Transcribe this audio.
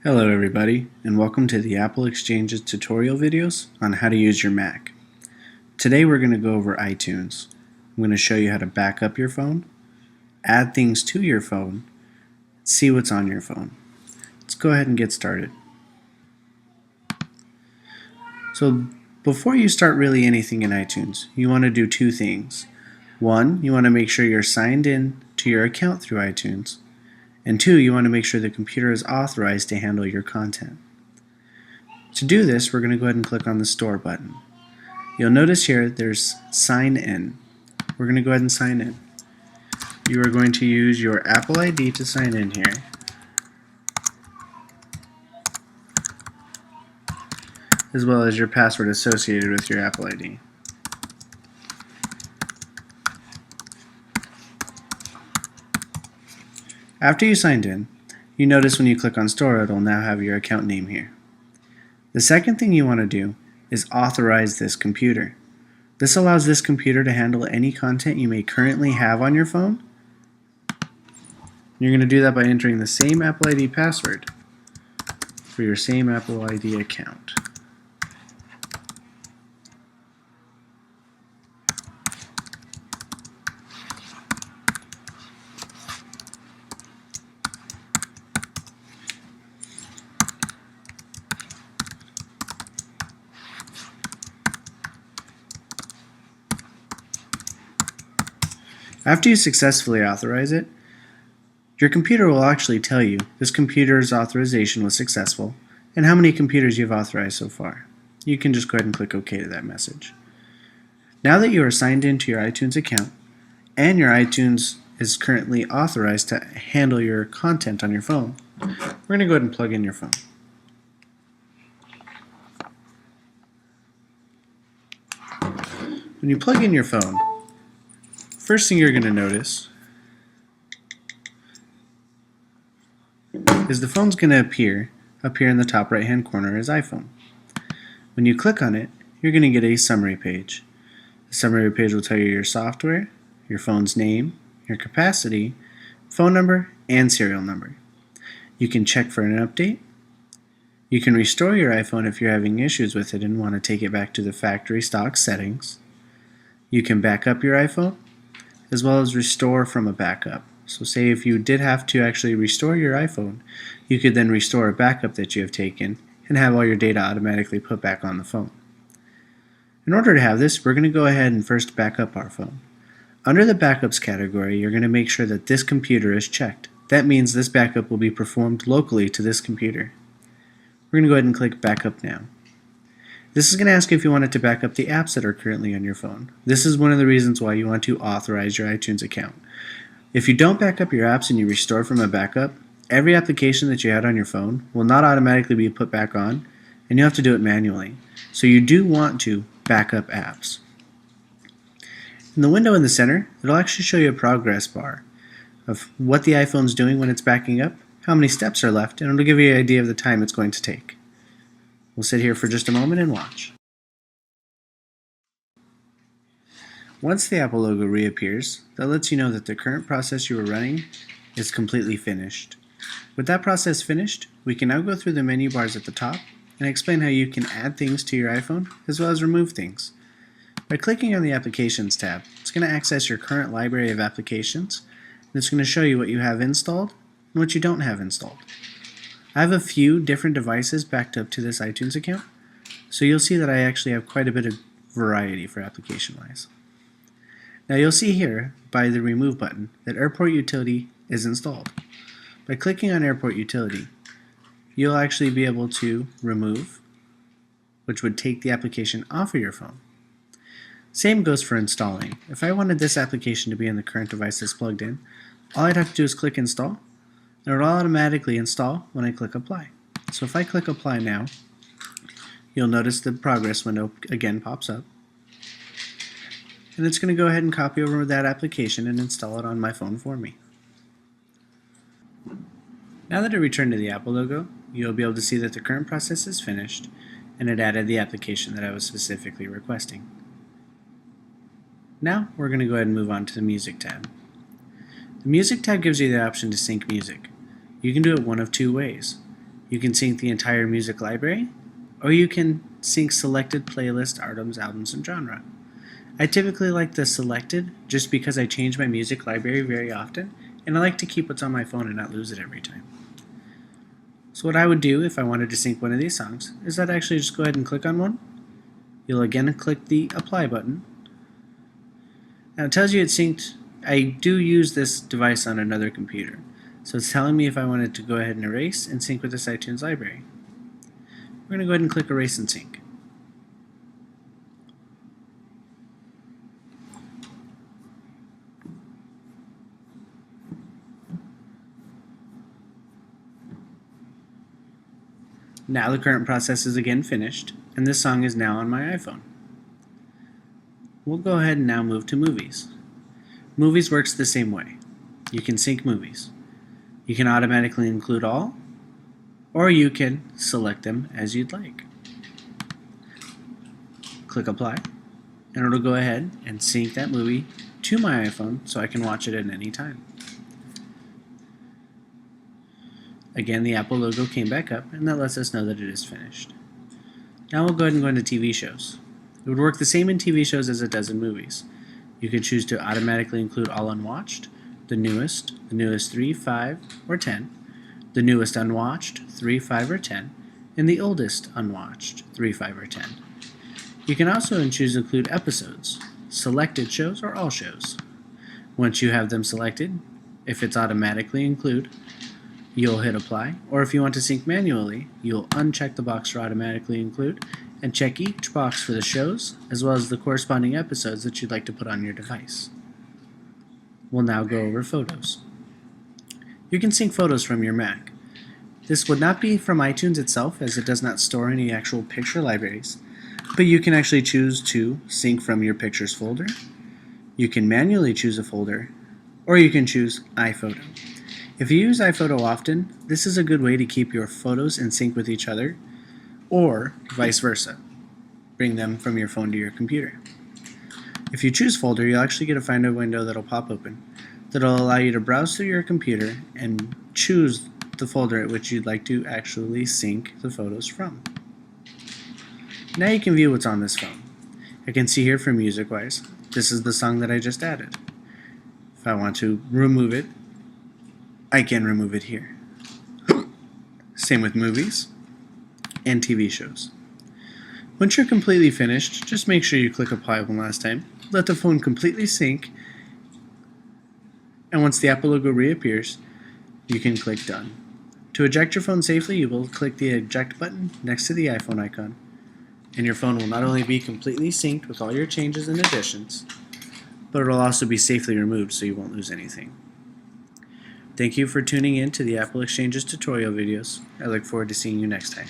Hello everybody, and welcome to the Apple Exchange's tutorial videos on how to use your Mac. Today we're going to go over iTunes. I'm going to show you how to back up your phone, add things to your phone, see what's on your phone. Let's go ahead and get started. So before you start really anything in iTunes, you want to do two things. One, you want to make sure you're signed in to your account through iTunes. And two, you want to make sure the computer is authorized to handle your content. To do this, we're going to go ahead and click on the Store button. You'll notice here there's Sign In. We're going to go ahead and sign in. You are going to use your Apple ID to sign in here. As well as your password associated with your Apple ID. After you signed in, you notice when you click on Store, it'll now have your account name here. The second thing you want to do is authorize this computer. This allows this computer to handle any content you may currently have on your phone. You're going to do that by entering the same Apple ID password for your same Apple ID account. After you successfully authorize it, your computer will actually tell you this computer's authorization was successful and how many computers you've authorized so far. You can just go ahead and click OK to that message. Now that you are signed into your iTunes account and your iTunes is currently authorized to handle your content on your phone, we're going to go ahead and plug in your phone. When you plug in your phone, first thing you're going to notice is the phone's going to appear up here in the top right hand corner as iPhone. When you click on it, you're going to get a summary page. The summary page will tell you your software, your phone's name, your capacity, phone number, and serial number. You can check for an update. You can restore your iPhone if you're having issues with it and want to take it back to the factory stock settings. You can back up your iPhone, as well as restore from a backup. So say if you did have to actually restore your iPhone, you could then restore a backup that you have taken and have all your data automatically put back on the phone. In order to have this, we're going to go ahead and first back up our phone. Under the backups category, you're going to make sure that this computer is checked. That means this backup will be performed locally to this computer. We're going to go ahead and click Backup Now. This is going to ask if you want it to back up the apps that are currently on your phone. This is one of the reasons why you want to authorize your iTunes account. If you don't back up your apps and you restore from a backup, every application that you had on your phone will not automatically be put back on, and you have to do it manually. So you do want to back up apps. In the window in the center, it'll actually show you a progress bar of what the iPhone's doing when it's backing up, how many steps are left, and it'll give you an idea of the time it's going to take. We'll sit here for just a moment and watch. Once the Apple logo reappears, that lets you know that the current process you were running is completely finished. With that process finished, we can now go through the menu bars at the top and explain how you can add things to your iPhone as well as remove things. By clicking on the Applications tab, it's going to access your current library of applications, and it's going to show you what you have installed and what you don't have installed. I have a few different devices backed up to this iTunes account, so you'll see that I actually have quite a bit of variety for application-wise. Now you'll see here, by the Remove button, that Airport Utility is installed. By clicking on Airport Utility, you'll actually be able to remove, which would take the application off of your phone. Same goes for installing. If I wanted this application to be in the current device that's plugged in, all I'd have to do is click Install, and it'll automatically install when I click Apply. So if I click Apply now, you'll notice the progress window again pops up. And it's going to go ahead and copy over that application and install it on my phone for me. Now that I return to the Apple logo, you'll be able to see that the current process is finished and it added the application that I was specifically requesting. Now we're going to go ahead and move on to the Music tab. The Music tab gives you the option to sync music. You can do it one of two ways. You can sync the entire music library, or you can sync selected playlist, artists, albums, and genre. I typically like the selected just because I change my music library very often, and I like to keep what's on my phone and not lose it every time. So what I would do if I wanted to sync one of these songs is I'd actually just go ahead and click on one. You'll again click the apply button. Now it tells you it's synced. I do use this device on another computer, so it's telling me if I wanted to go ahead and erase and sync with this iTunes library. We're going to go ahead and click erase and sync. Now the current process is again finished, and this song is now on my iPhone. We'll go ahead and now move to movies. Movies works the same way. You can sync movies. You can automatically include all, or you can select them as you'd like. Click apply, and it'll go ahead and sync that movie to my iPhone so I can watch it at any time. Again, the Apple logo came back up, and that lets us know that it is finished. Now we'll go ahead and go into TV shows. It would work the same in TV shows as it does in movies. You can choose to automatically include all unwatched, the newest 3, 5, or 10, the newest unwatched, 3, 5, or 10, and the oldest unwatched, 3, 5, or 10. You can also choose to include episodes, selected shows, or all shows. Once you have them selected, if it's automatically include, you'll hit apply, or if you want to sync manually, you'll uncheck the box for automatically include and check each box for the shows as well as the corresponding episodes that you'd like to put on your device. We'll now go over photos. You can sync photos from your Mac. This would not be from iTunes itself as it does not store any actual picture libraries, but you can actually choose to sync from your pictures folder. You can manually choose a folder, or you can choose iPhoto. If you use iPhoto often, this is a good way to keep your photos in sync with each other, or vice versa. Bring them from your phone to your computer. If you choose folder, you'll actually get a Finder window that'll pop open that'll allow you to browse through your computer and choose the folder at which you'd like to actually sync the photos from. Now you can view what's on this phone. I can see here for music-wise, this is the song that I just added. If I want to remove it, I can remove it here. Same with movies and TV shows. Once you're completely finished, just make sure you click apply one last time. Let the phone completely sync, and once the Apple logo reappears, you can click done. To eject your phone safely, you will click the eject button next to the iPhone icon, and your phone will not only be completely synced with all your changes and additions, but it will also be safely removed so you won't lose anything. Thank you for tuning in to the Apple Exchanges tutorial videos. I look forward to seeing you next time.